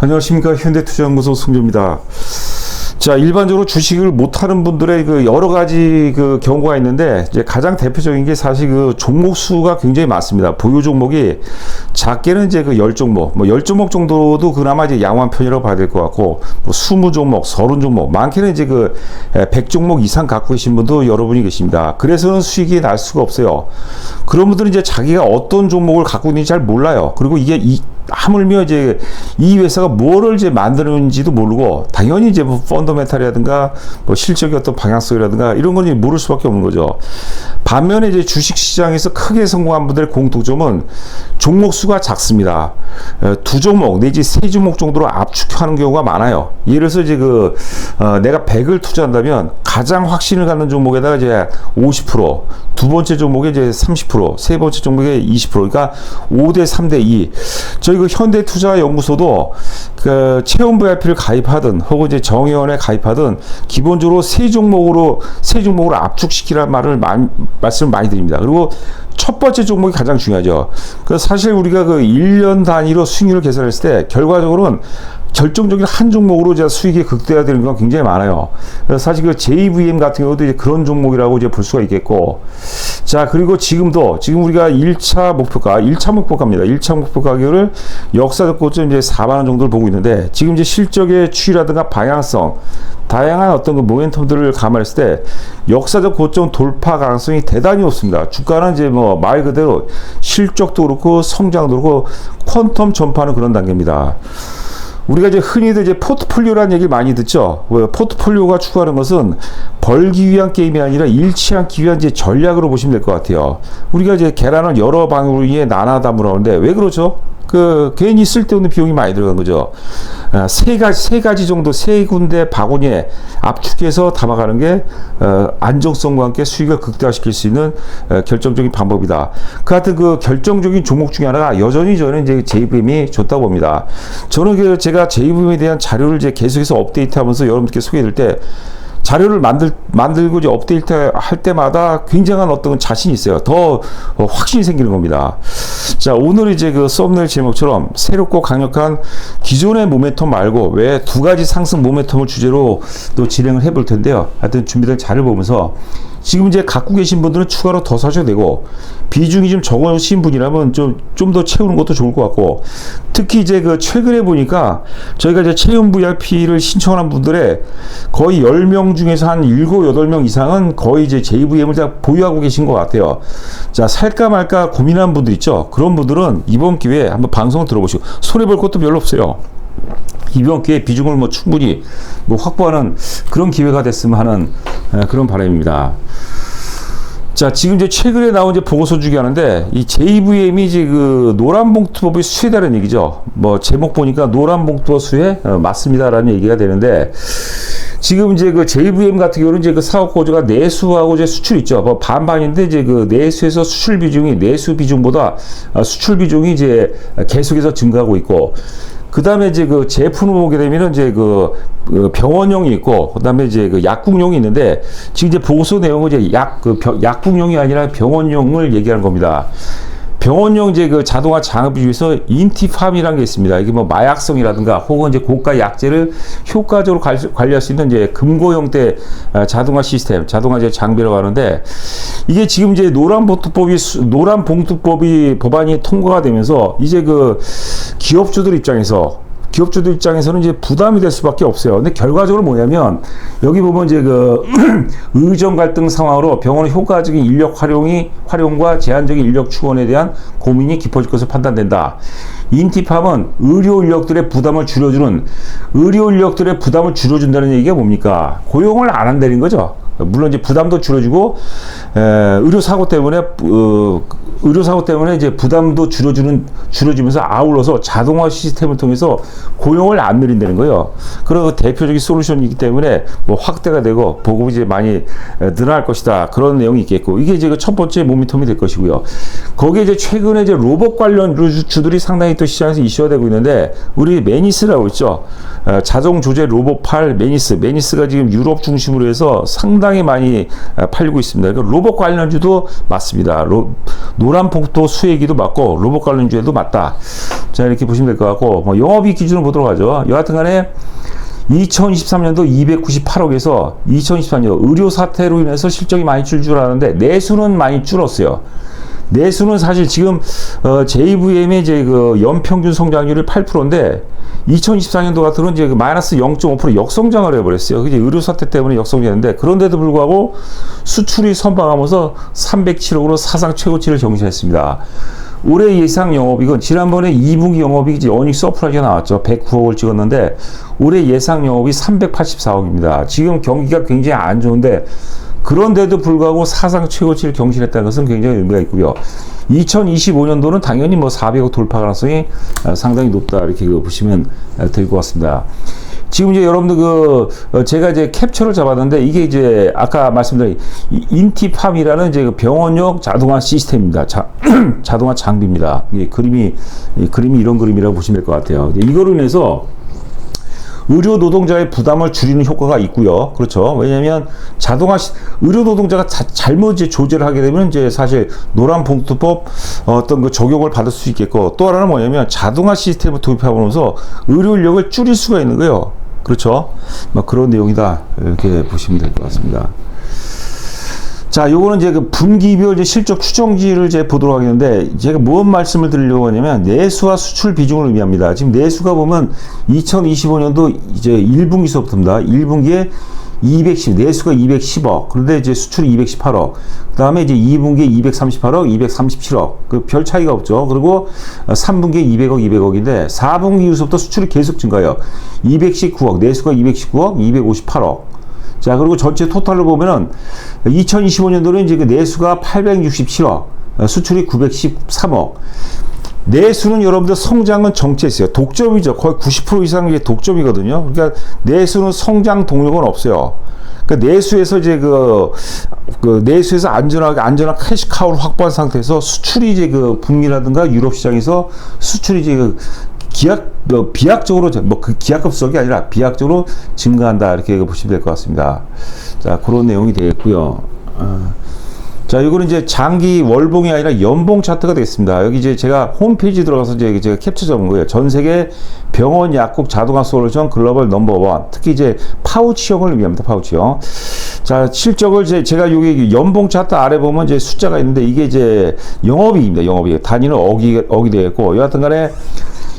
안녕하십니까. 현대투자연구소 송조입니다. 자, 일반적으로 주식을 못하는 분들의 그 여러 가지 그 경우가 있는데, 이제 가장 대표적인 게 사실 그 종목 수가 굉장히 많습니다. 보유 종목이 작게는 이제 그 10종목, 뭐 10종목 정도도 그나마 이제 양호한 편이라고 봐야 될 것 같고, 뭐 20종목, 30종목, 많게는 이제 그 100종목 이상 갖고 계신 분도 여러분이 계십니다. 그래서는 수익이 날 수가 없어요. 그런 분들은 이제 자기가 어떤 종목을 갖고 있는지 잘 몰라요. 그리고 이게 하물며 이제 이 회사가 뭐를 이제 만드는지도 모르고, 당연히 이제 뭐 펀더멘탈이라든가 뭐 실적의 어떤 방향성이라든가 이런 건 모를 수밖에 없는 거죠. 반면에 이제 주식 시장에서 크게 성공한 분들의 공통점은 종목 수가 작습니다. 두 종목 내지 세 종목 정도로 압축하는 경우가 많아요. 예를 들어서 이제 내가 100을 투자한다면 가장 확신을 갖는 종목에다가 이제 50%, 두 번째 종목에 이제 30%, 세 번째 종목에 20%, 그러니까 5대 3대 2. 저희 그 현대투자연구소도 그 체험 VIP를 가입하든 혹은 이제 정회원에 가입하든 기본적으로 세 종목으로 압축시키라는 말씀을 많이 드립니다. 그리고 첫 번째 종목이 가장 중요하죠. 그래서 사실 우리가 그 1년 단위로 수익률을 계산했을 때 결과적으로는 결정적인 한 종목으로 이제 수익이 극대화되는 건 굉장히 많아요. 그래서 사실 그 JVM 같은 경우도 이제 그런 종목이라고 이제 볼 수가 있겠고. 자, 그리고 지금 우리가 1차 목표가입니다. 1차 목표 가격을 역사적 고점 이제 4만원 정도를 보고 있는데, 지금 이제 실적의 추이라든가 방향성, 다양한 어떤 그 모멘텀들을 감안했을 때 역사적 고점 돌파 가능성이 대단히 높습니다. 주가는 이제 뭐 말 그대로 실적도 그렇고 성장도 그렇고 퀀텀 전파하는 그런 단계입니다. 우리가 이제 흔히들 이제 포트폴리오라는 얘기 많이 듣죠. 포트폴리오가 추구하는 것은 벌기 위한 게임이 아니라 잃지 않기 위한 이제 전략으로 보시면 될 것 같아요. 우리가 이제 계란을 여러 방울에 나눠 담으라고 하는데 왜 그러죠? 괜히 쓸데없는 비용이 많이 들어간 거죠. 세 가지 정도, 세 군데 바구니에 압축해서 담아가는 게, 안정성과 함께 수익을 극대화시킬 수 있는, 결정적인 방법이다. 그 같은 그 결정적인 종목 중에 하나가 여전히 저는 이제 JVM이 좋다고 봅니다. 저는 제가 JVM에 대한 자료를 이제 계속해서 업데이트 하면서 여러분들께 소개해드릴 때, 자료를 만들고 이제 업데이트 할 때마다 굉장한 어떤 자신이 있어요. 더 확신이 생기는 겁니다. 자, 오늘 이제 그 썸네일 제목처럼 새롭고 강력한 기존의 모멘텀 말고 왜 두 가지 상승 모멘텀을 주제로 또 진행을 해볼 텐데요. 하여튼 준비된 자료를 보면서 지금 이제 갖고 계신 분들은 추가로 더 사셔도 되고, 비중이 좀 적으신 분이라면 좀 더 채우는 것도 좋을 것 같고, 특히 이제 그 최근에 보니까 저희가 이제 체험 VIP를 신청하는 분들의 거의 10명 중에서 한 7, 8명 이상은 거의 이제 JVM을 다 보유하고 계신 것 같아요. 자, 살까 말까 고민하는 분들 있죠. 그런 분들은 이번 기회에 한번 방송을 들어보시고, 손해볼 것도 별로 없어요. 이번 기회에 비중을 뭐 충분히 확보하는 그런 기회가 됐으면 하는 그런 바람입니다. 자, 지금 이제 최근에 나온 이제 보고서 중에 하는데, 이 JVM이 이제 그 노란봉투법의 수혜다는 얘기죠. 뭐 제목 보니까 노란봉투법 수혜 맞습니다라는 얘기가 되는데, 지금 이제 그 JVM 같은 경우는 이제 그 사업 구조가 내수하고 이제 수출 있죠. 뭐 반반인데 이제 그 내수에서 수출 비중이 내수 비중보다 수출 비중이 이제 계속해서 증가하고 있고, 그 다음에 이제 그 제품을 보게 되면은 이제 그 병원용이 있고, 그 다음에 이제 그 약국용이 있는데, 지금 이제 보고서 내용은 이제 약국용이 아니라 병원용을 얘기하는 겁니다. 병원용 이제 그 자동화 장비 중에서 인티팜이라는 게 있습니다. 이게 뭐 마약성이라든가 혹은 이제 고가 약제를 효과적으로 관리할 수 있는 이제 금고 형태 자동화 시스템, 자동화 이제 장비라고 하는데, 이게 지금 이제 노란봉투법이 법안이 통과가 되면서 이제 그 기업주들 입장에서는 이제 부담이 될 수밖에 없어요. 근데 결과적으로 뭐냐면, 여기 보면 이제 그 의정 갈등 상황으로 병원의 효과적인 인력 활용과 제한적인 인력 추원에 대한 고민이 깊어질 것으로 판단된다. 인티팜은 의료 인력들의 부담을 줄여준다는 얘기가 뭡니까? 고용을 안 한다는 거죠. 물론 이제 부담도 줄여주고, 의료사고 때문에 이제 부담도 줄여주면서 아울러서 자동화 시스템을 통해서 고용을 안 늘린다는 거예요. 그런 대표적인 솔루션이기 때문에 뭐 확대가 되고 보급이 이제 많이 늘어날 것이다. 그런 내용이 있겠고, 이게 이제 첫 번째 모멘텀이 될 것이고요. 거기에 이제 최근에 이제 로봇 관련 주들이 상당히 또 시장에서 이슈가 되고 있는데, 우리 매니스라고 있죠. 자동 조제 로봇팔 매니스가 지금 유럽 중심으로 해서 상당히 많이 팔리고 있습니다. 그러니까 로봇 관련주도 맞습니다. 노란 폭도 수혜기도 맞고 로봇 관련주에도 맞다. 자, 이렇게 보시면 될 것 같고, 뭐 영업이익 기준으로 보도록 하죠. 여하튼 간에 2023년도 298억에서 2024년 의료 사태로 인해서 실적이 많이 줄 줄 알았는데 내수는 많이 줄었어요. 내수는 사실 지금 JVM의 이제 그 연평균 성장률이 8%인데 2024년도 같은 경우는 이제 그 마이너스 0.5% 역성장을 해버렸어요. 그게 의료 사태 때문에 역성장했는데 그런데도 불구하고 수출이 선방하면서 307억으로 사상 최고치를 경신했습니다. 올해 예상 영업이익은 지난번에 2분기 영업이익이 어닝 서프라이즈가 나왔죠. 109억을 찍었는데 올해 예상 영업이 384억입니다. 지금 경기가 굉장히 안 좋은데 그런데도 불구하고 사상 최고치를 경신했다는 것은 굉장히 의미가 있고요. 2025년도는 당연히 뭐 400억 돌파 가능성이 상당히 높다 이렇게 보시면 될 것 같습니다. 지금 이제 여러분들 제가 이제 캡처를 잡았는데 이게 이제 아까 말씀드린 인티팜이라는 이제 병원용 자동화 시스템입니다. 자동화 장비입니다. 이게 그림이 이런 그림이라고 보시면 될 것 같아요. 이거로 인해서 의료 노동자의 부담을 줄이는 효과가 있고요. 그렇죠. 왜냐하면 의료 노동자가 잘못 이제 조제를 하게 되면 이제 사실 노란봉투법 어떤 그 적용을 받을 수 있겠고 또 하나는 뭐냐면 자동화 시스템을 도입하면서 의료 인력을 줄일 수가 있는 거예요. 그렇죠. 뭐 그런 내용이다. 이렇게 보시면 될 것 같습니다. 자, 요거는 이제 그 분기별 이제 실적 추정지를 이제 보도록 하겠는데, 제가 무슨 말씀을 드리려고 하냐면, 내수와 수출 비중을 의미합니다. 지금 내수가 보면 2025년도 이제 1분기서부터입니다. 1분기에 내수가 210억. 그런데 이제 수출이 218억. 그 다음에 이제 2분기에 238억, 237억. 그 별 차이가 없죠. 그리고 3분기에 200억인데, 4분기 이후부터 수출이 계속 증가해요. 219억, 내수가 219억, 258억. 자, 그리고 전체 토탈로 보면은 2025년도는 이제 그 내수가 867억, 수출이 913억. 내수는 여러분들 성장은 정체했어요. 독점이죠. 거의 90% 이상이 독점이거든요. 그러니까 내수는 성장 동력은 없어요. 그러니까 내수에서 이제 내수에서 안전한 캐시카우를 확보한 상태에서 수출이 이제 그 북미라든가 유럽 시장에서 수출이 이제 비약적으로, 기하급수적이 아니라 비약적으로 증가한다. 이렇게 보시면 될 것 같습니다. 자, 그런 내용이 되겠고요. 자, 이거는 이제 장기 월봉이 아니라 연봉 차트가 되겠습니다. 여기 이제 제가 홈페이지 들어가서 제가 캡처 잡은 거예요. 전 세계 병원, 약국, 자동화 솔루션 글로벌 넘버원. 특히 이제 파우치형을 의미합니다. 파우치형. 자, 실적을 제가 여기 연봉 차트 아래 보면 이제 숫자가 있는데 이게 이제 영업이익입니다. 영업이익. 단위는 억이 되겠고, 여하튼 간에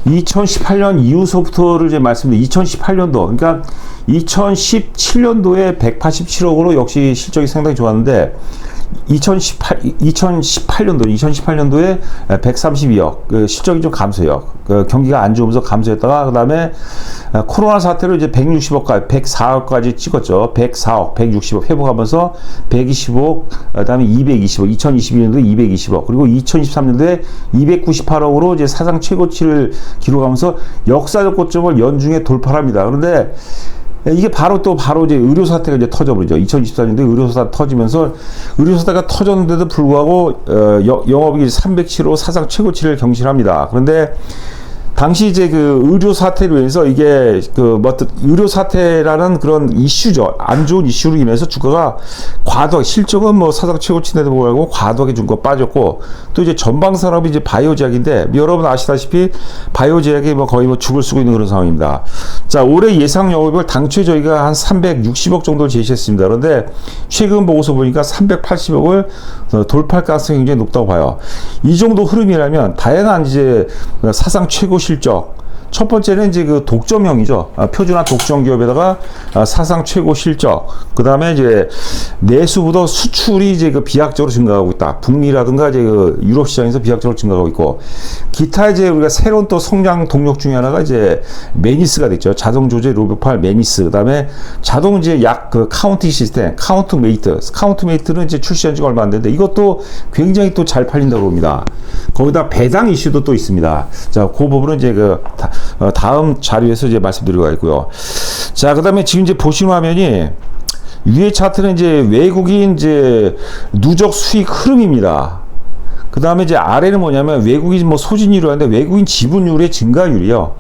2018년 이후서부터를 이제 말씀드린 2018년도, 그러니까 2017년도에 187억으로 역시 실적이 상당히 좋았는데 2018년도에 132억, 실적이 좀 감소해요. 경기가 안 좋으면서 감소했다가, 그 다음에 코로나 사태로 이제 160억까지, 104억까지 찍었죠. 104억, 160억 회복하면서 125억, 그 다음에 220억, 2022년도에 220억, 그리고 2023년도에 298억으로 이제 사상 최고치를 기록하면서 역사적 고점을 연중에 돌파합니다. 그런데 이게 바로 이제 의료 사태가 이제 터져버리죠. 2024년도에 의료 사태 터지면서 의료 사태가 터졌는데도 불구하고 영업이익이 307호 사상 최고치를 경신합니다. 그런데 당시 이제 그 의료 사태로 인해서 이게 의료 사태라는 그런 이슈죠. 안 좋은 이슈로 인해서 주가가 실적은 뭐 사상 최고치인데도 불구하고 과도하게 주가 빠졌고, 또 이제 전방 산업이 이제 바이오 제약인데, 여러분 아시다시피 바이오 제약이 거의 죽을 쓰고 있는 그런 상황입니다. 자, 올해 예상 영업이익을 당초에 저희가 한 360억 정도를 제시했습니다. 그런데 최근 보고서 보니까 380억을 돌파할 가능성이 굉장히 높다고 봐요. 이 정도 흐름이라면 다양한 이제 사상 최고 실적, 첫 번째는 이제 그 독점형이죠. 표준화 독점 기업에다가 사상 최고 실적. 그 다음에 이제 내수보다 수출이 이제 그 비약적으로 증가하고 있다. 북미라든가 이제 그 유럽 시장에서 비약적으로 증가하고 있고, 기타 이제 우리가 새로운 또 성장 동력 중에 하나가 이제 매니스가 됐죠. 자동 조제 로봇팔 매니스. 그 다음에 자동 이제 카운팅 시스템, 카운트메이트는 이제 출시한 지가 얼마 안 됐는데 이것도 굉장히 또 잘 팔린다고 합니다. 거기다 배당 이슈도 또 있습니다. 자, 그 부분은 이제 다음 자료에서 이제 말씀드리고 있고요. 자, 그 다음에 지금 이제 보시는 화면이 위에 차트는 이제 외국인 이제 누적 수익 흐름입니다. 그 다음에 이제 아래는 뭐냐면 외국인 소진율이 하는데 외국인 지분율의 증가율이요.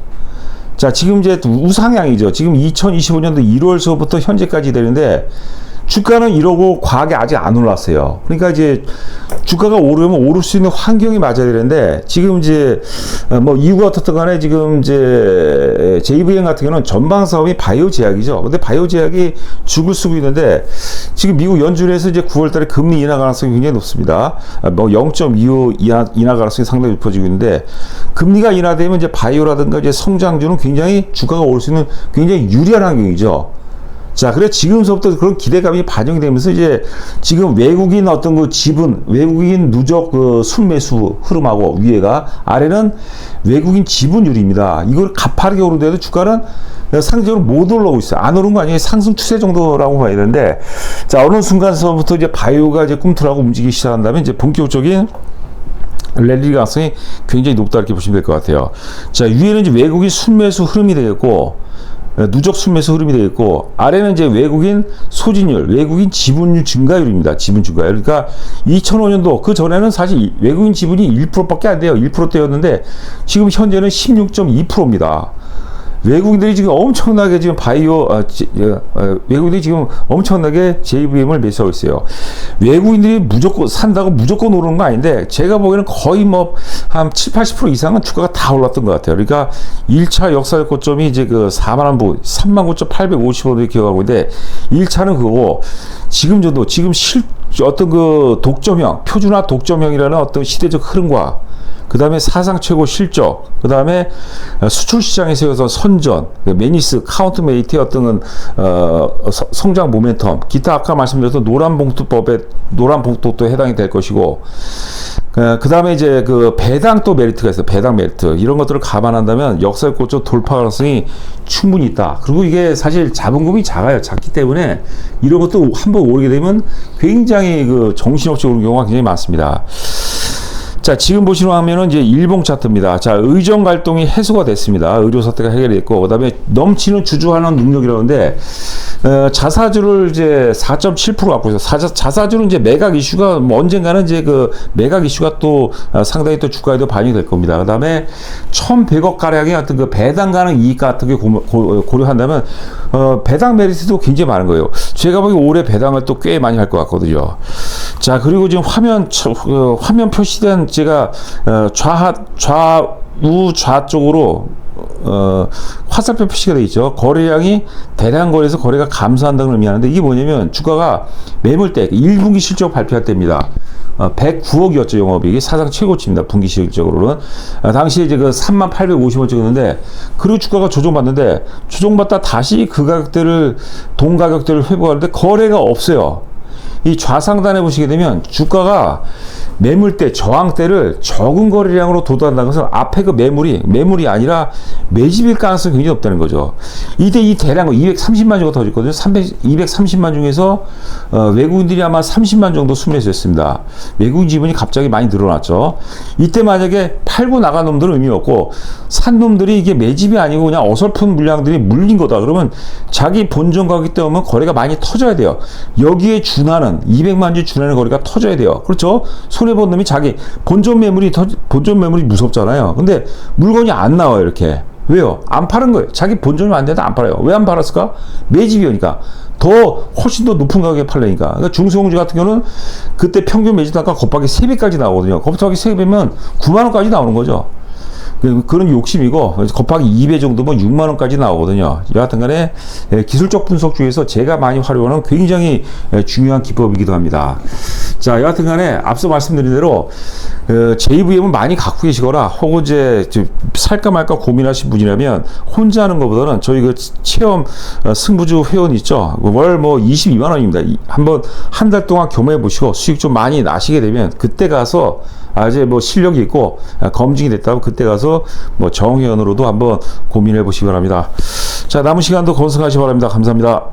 자, 지금 이제 우상향이죠. 지금 2025년도 1월서부터 현재까지 되는데 주가는 이러고 과하게 아직 안 올랐어요. 그러니까 이제 주가가 오르면 오를 수 있는 환경이 맞아야 되는데 지금 이제 뭐 이유가 어떻든 간에 지금 이제 JVM 같은 경우는 전방 사업이 바이오 제약이죠. 근데 바이오 제약이 죽을 쓰고 있는데 지금 미국 연준에서 이제 9월 달에 금리 인하 가능성이 굉장히 높습니다. 뭐 0.25 인하 가능성이 상당히 높아지고 있는데 금리가 인하되면 이제 바이오라든가 이제 성장주는 굉장히 주가가 오를 수 있는 굉장히 유리한 환경이죠. 자, 그래 지금서부터 그런 기대감이 반영이 되면서 이제 지금 외국인 어떤 그 지분, 외국인 누적 그 순매수 흐름하고 위에가 아래는 외국인 지분율입니다. 이걸 가파르게 오르는데도 주가는 상대적으로 못 올라오고 있어요. 안 오른 거 아니에요. 상승 추세 정도라고 봐야 되는데, 자, 어느 순간서부터 이제 바이오가 이제 꿈틀하고 움직이기 시작한다면 이제 본격적인 랠리 가능성이 굉장히 높다 이렇게 보시면 될 것 같아요. 자, 위에는 이제 외국인 순매수 흐름이 되겠고, 누적 순매수 흐름이 되겠고, 아래는 이제 외국인 소진율, 외국인 지분율 증가율입니다. 지분 증가율. 그러니까 2005년도 그 전에는 사실 외국인 지분이 1%밖에 안 돼요. 1%대였는데 지금 현재는 16.2%입니다. 외국인들이 지금 엄청나게 지금 외국인들이 지금 엄청나게 JVM을 매수하고 있어요. 외국인들이 무조건 산다고 무조건 오르는 거 아닌데 제가 보기에는 거의 뭐 한 70-80% 이상은 주가가 다 올랐던 것 같아요. 그러니까 1차 역사적 고점이 이제 그 4만원 39,850원을 기억하고 있는데 1차는 그거고 지금 정도 지금 어떤 그 독점형, 표준화 독점형이라는 어떤 시대적 흐름과 그 다음에 사상 최고 실적, 그 다음에 수출 시장에서 선전, 매니스, 카운트메이트의 어떤 성장 모멘텀, 기타 아까 말씀드렸던 노란 봉투도 해당이 될 것이고, 그 다음에 이제 그 배당 또 메리트가 있어요. 배당 메리트. 이런 것들을 감안한다면 역사의 고점 돌파 가능성이 충분히 있다. 그리고 이게 사실 자본금이 작기 때문에 이런 것도 한번 오르게 되면 굉장히 그 정신없이 오르는 경우가 굉장히 많습니다. 자, 지금 보시는 화면은 이제 일봉 차트입니다. 자, 의정 갈등이 해소가 됐습니다. 의료 사태가 해결이 됐고, 그 다음에 넘치는 주주환원 능력이라는데, 자사주를 이제 4.7% 갖고 있어요. 자사주는 이제 매각 이슈가, 뭐 언젠가는 이제 그 매각 이슈가 또 상당히 또 주가에도 반영이 될 겁니다. 그 다음에 1,100억 가량의 어떤 그 배당 가능 이익 같은 게 고려한다면, 배당 메리트도 굉장히 많은 거예요. 제가 보기 올해 배당을 또 꽤 많이 할 것 같거든요. 자, 그리고 지금 화면 표시된 제가 좌쪽으로 화살표 표시가 되어 있죠. 거래량이 대량 거래에서 거래가 감소한다는 의미하는데 이게 뭐냐면 주가가 매물대 1분기 실적 발표할 때입니다. 109억이었죠. 영업이익이 사상 최고치입니다. 분기 실적으로는 당시에 이제 그 3850원 찍었는데 그리고 주가가 조정받는데 조정받다 다시 그 가격대를 동 가격대를 회복하는데 거래가 없어요. 이 좌상단에 보시게 되면 주가가 매물대, 저항대를 적은 거래량으로 도달한다는 것은 앞에 그 매물이 아니라 매집일 가능성이 굉장히 높다는 거죠. 이때 이 대량 230만 정도 터졌거든요. 230만 중에서 외국인들이 아마 30만 정도 순매수했습니다. 외국인 지분이 갑자기 많이 늘어났죠. 이때 만약에 팔고 나간 놈들은 의미 없고 산 놈들이 이게 매집이 아니고 그냥 어설픈 물량들이 물린 거다. 그러면 자기 본전 가격 때문에 거래가 많이 터져야 돼요. 여기에 준하는 200만 주 준하는 거래가 터져야 돼요. 그렇죠? 손해본 놈이 자기 본전 매물이 무섭잖아요. 근데 물건이 안 나와요. 이렇게. 왜요? 안 파는 거예요. 자기 본전이 안 되는데 안 팔아요. 왜 안 팔았을까? 매집이니까. 훨씬 더 높은 가격에 팔려니까. 그러니까 중소형주 같은 경우는 그때 평균 매집 단가 곱하기 3배까지 나오거든요. 곱하기 3배면 9만원까지 나오는 거죠. 그런 욕심이고 곱하기 2배 정도면 6만원까지 나오거든요. 여하튼 간에 기술적 분석 중에서 제가 많이 활용하는 굉장히 중요한 기법이기도 합니다. 자, 여하튼 간에 앞서 말씀드린 대로 JVM을 많이 갖고 계시거나 혹은 이제 살까 말까 고민하신 분이라면 혼자 하는 것보다는 저희 그 체험 승부주 회원 있죠. 월 뭐 22만원입니다. 한번 한 달 동안 경험해 보시고 수익 좀 많이 나시게 되면 그때 가서 이제 뭐 실력이 있고 검증이 됐다면 그때 가서 뭐 정회원으로도 한번 고민해 보시기 바랍니다. 자, 남은 시간도 건승하시기 바랍니다. 감사합니다.